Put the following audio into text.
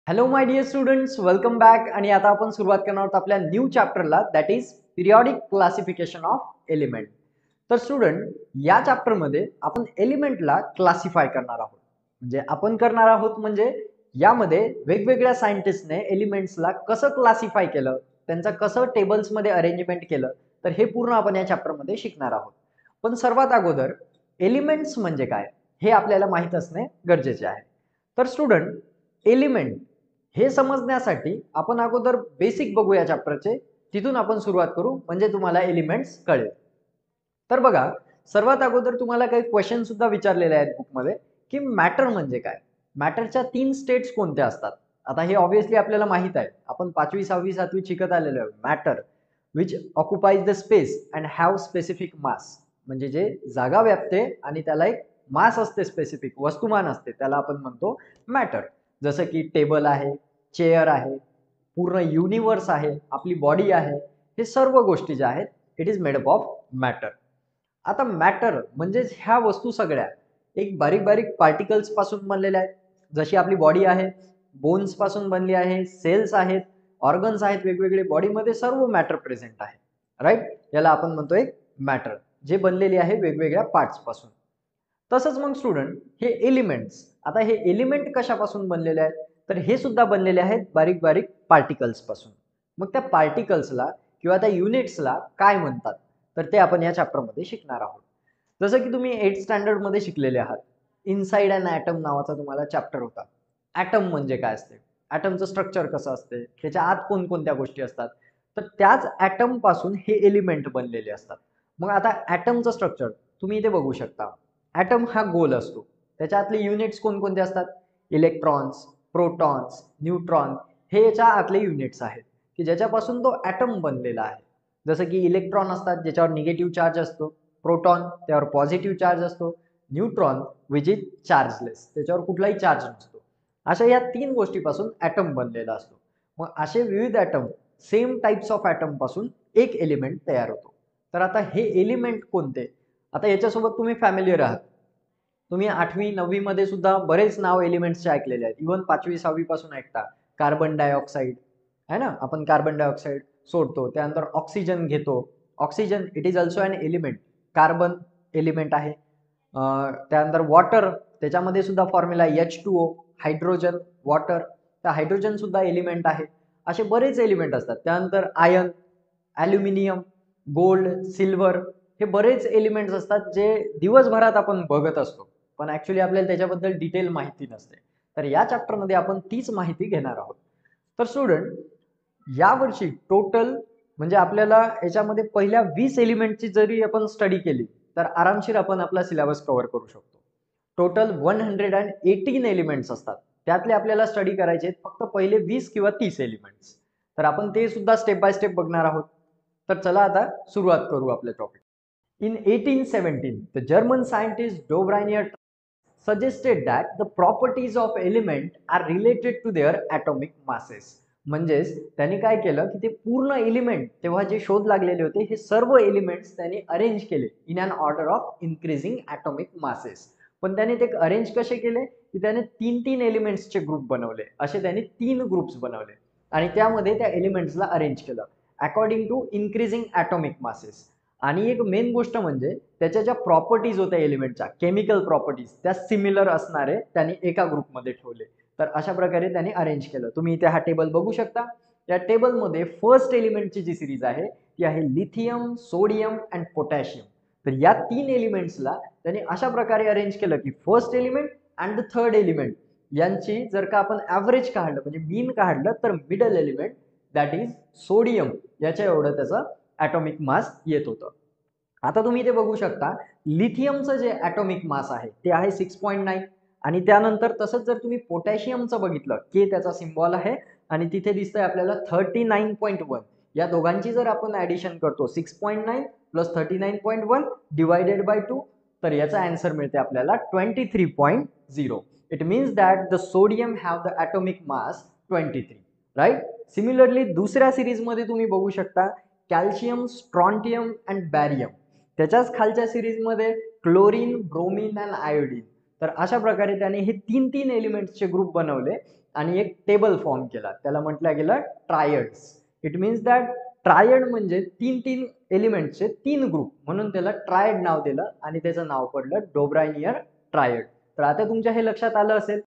Hello my dear students, welcome back. आणि आता आपण सुरुवात करणार आहोत आपल्या न्यू चॅप्टरला, that is periodic classification of element. तर स्टुडंट, या चॅप्टरमध्ये आपण एलिमेंटला क्लासिफाय करणार आहोत. म्हणजे आपण करणार आहोत म्हणजे यामध्ये वेगवेगळ्या सायंटिस्टने एलिमेंट्सला कसं क्लासिफाय केलं, त्यांचं कसं टेबल्समध्ये अरेंजमेंट केलं, तर हे पूर्ण आपण या चॅप्टरमध्ये शिकणार आहोत. पण सर्वात अगोदर एलिमेंट्स म्हणजे काय हे आपल्याला माहीत असणे गरजेचे आहे. तर स्टुडंट, एलिमेंट हे समजण्यासाठी आपण अगोदर बेसिक बघूया चॅप्टरचे, तिथून आपण सुरुवात करू म्हणजे तुम्हाला एलिमेंट्स कळेल. तर बघा, सर्वात अगोदर तुम्हाला काही क्वेश्चन सुद्धा विचारलेले आहेत बुकमध्ये की मॅटर म्हणजे काय. मॅटरच्या 3 स्टेट्स कोणत्या असतात. आता हे ऑब्व्हियसली आपल्याला माहित आहे, आपण 5वी 6वी 7वी शिकत आलेलो आहे. Matter which occupies the space and have specific mass, म्हणजे जे जागा व्यापते आणि त्याला एक मास असते, स्पेसिफिक वस्तुमान असते, त्याला आपण म्हणतो मॅटर. जसं की टेबल आहे, चेअर आहे, पूर्ण युनिवर्स आहे, आपली बॉडी आहे, हे सर्व गोष्टी ज्या आहेत it is made up of matter. आता मॅटर म्हणजेच ह्या वस्तू सगळ्या एक बारीक बारीक पार्टिकल्स पासून बनलेल्या आहेत. जशी आपली बॉडी आहे, बोन्स पासून बनली आहे, सेल्स आहेत, ऑर्गन्स आहेत, वेगवेगळे बॉडीमध्ये सर्व मॅटर प्रेझेंट आहे. राईट, याला आपण म्हणतो एक मॅटर, जे बनलेली आहे वेगवेगळ्या पार्ट्स पासून. तसंच मग स्टुडंट, हे एलिमेंट्स, आता हे एलिमेंट कशापासून बनलेले आहेत, तर हे सुद्धा बनलेले आहेत बारीक बारीक पार्टिकल्स पासून. मग त्या पार्टिकल्सला किंवा त्या युनिट्सला काय म्हणतात, तर ते आपण या चॅप्टरमध्ये शिकणार आहोत. जसं की तुम्ही 8th स्टँडर्ड मध्ये शिकलेले आहात, इनसाइड अन ॲटम नावाचा तुम्हाला चॅप्टर होता. ॲटम म्हणजे काय असते, ॲटमचं स्ट्रक्चर कसं असते, त्याच्या आत कोणकोणत्या गोष्टी असतात, तर त्याच ॲटम पासून हे एलिमेंट बनलेले असतात. मग आता ॲटमचं स्ट्रक्चर तुम्ही इथे बघू शकता. ॲटम हा गोल असतो, त्याच्या आतले युनिट्स कोणकोणते असतात, इलेक्ट्रॉन्स, प्रोटॉन्स, न्यूट्रॉन, हे याच्या आतले युनिट्स आहेत की ज्याच्यापासून तो ॲटम बनलेला आहे. जसं की इलेक्ट्रॉन असतात ज्याच्यावर निगेटिव्ह चार्ज असतो, प्रोटॉन त्यावर पॉझिटिव्ह चार्ज असतो, न्यूट्रॉन विच इज चार्जलेस, त्याच्यावर कुठलाही चार्ज नसतो. अशा या 3 गोष्टीपासून ॲटम बनलेला असतो. मग असे विविध atom, same types of atom पासून एक एलिमेंट तयार होतो. तर आता हे एलिमेंट कोणते, आता याच्यासोबत तुम्ही फॅमिलियर आहात. तुम्ही 8वी 9वी मध्ये सुद्धा बरेच नाव एलिमेंट्सचे ऐकलेले आहेत, इव्हन 5वी 6वी पासून ऐकता. कार्बन डायऑक्साईड आहे ना, आपण कार्बन डायऑक्साईड सोडतो, त्यानंतर ऑक्सिजन घेतो. Oxygen it is also an element, carbon element आहे. त्यानंतर वॉटर, त्याच्यामध्ये सुद्धा फॉर्म्युला H2O, हायड्रोजन, वॉटर, तर हायड्रोजन सुद्धा एलिमेंट आहे. असे बरेच एलिमेंट असतात. त्यानंतर आयर्न, ॲल्युमिनियम, गोल्ड, सिल्वर, हे बरेच एलिमेंट्स असतात जे दिवसभरात आपण बघत असतो, पण ऍक्च्युली आपल्याला त्याच्याबद्दल डिटेल माहिती नसते. तर या चॅप्टरमध्ये आपण तीच माहिती घेणार आहोत. तर स्टुडंट, यावर्षी टोटल म्हणजे आपल्याला याच्यामध्ये पहिल्या 20 एलिमेंटची जरी आपण स्टडी केली तर आरामशीर आपण आपला सिलेबस कव्हर करू शकतो. टोटल 118 एलिमेंट्स असतात, त्यातले आपल्याला स्टडी करायचे फक्त पहिले 20 किंवा 30 एलिमेंट्स. तर आपण ते सुद्धा स्टेप बाय स्टेप बघणार आहोत. तर चला आता सुरुवात करू आपल्या topic. In 1817, the German scientist Dobranier suggested that the properties of element are related to their atomic masses. म्हणजेच त्यांनी काय केलं की ते पूर्ण एलिमेंट तेव्हा जे शोध लागलेले होते हे सर्व एलिमेंट्स त्यांनी अरेंज केले in an order of increasing atomic masses. पण त्याने ते अरेंज कसे केले की त्याने 3 एलिमेंट्सचे ग्रुप बनवले, असे त्यांनी 3 ग्रुप्स बनवले आणि त्यामध्ये त्या एलिमेंट्सला अरेंज केलं according to increasing atomic masses. आणि एक मेन गोष्ट म्हणजे त्याच्या ज्या प्रॉपर्टीज होत्या एलिमेंटच्या, केमिकल प्रॉपर्टीज, त्या सिमिलर असणारे त्यांनी एका ग्रुपमध्ये ठेवले. तर अशा प्रकारे त्यांनी अरेंज केलं. तुम्ही इथे हा टेबल बघू शकता. या टेबलमध्ये फर्स्ट एलिमेंटची जी सिरीज आहे ती आहे लिथियम, सोडियम अँड पोटॅशियम. तर या 3 एलिमेंट्सला त्यांनी अशा प्रकारे अरेंज केलं की first element and the third element यांची जर का आपण ॲव्हरेज काढलं म्हणजे मीन काढलं तर middle element that is sodium याच्या एवढं त्याचं ॲटॉमिक मास येत होतं. आता तुम्ही इथे बघू शकता लिथियमचं जे ॲटॉमिक मास आहे ते आहे 6.9. आणि त्यानंतर तसंच जर तुम्ही पोटॅशियमचं बघितलं के त्याचा सिम्बॉल आहे आणि तिथे दिसतंय आपल्याला 39.1. या दोघांची जर आपण ऍडिशन करतो 6.9 प्लस 39.1 डिवायडेड बाय 2, तर याचा आन्सर मिळते आपल्याला 23.0. It means that the sodium have the atomic mass 23. Right. Similarly दुसऱ्या सिरीजमध्ये तुम्ही बघू शकता कॅल्शियम, स्ट्रॉन्टियम अँड बॅरियम. त्याच्याच खालच्या सिरीजमध्ये क्लोरीन, ब्रोमिन अँड आयोडीन. तर अशा प्रकारे त्याने हे तीन तीन एलिमेंट्सचे ग्रुप बनवले आणि एक टेबल फॉर्म केला, त्याला म्हटलं गेलं triads. It means that triad म्हणजे तीन तीन एलिमेंटचे तीन ग्रुप, म्हणून त्याला ट्रायड नाव दिलं आणि त्याचं नाव पडलं डोब्रायनियर ट्रायड. तर आता तुमच्या हे लक्षात आलं असेल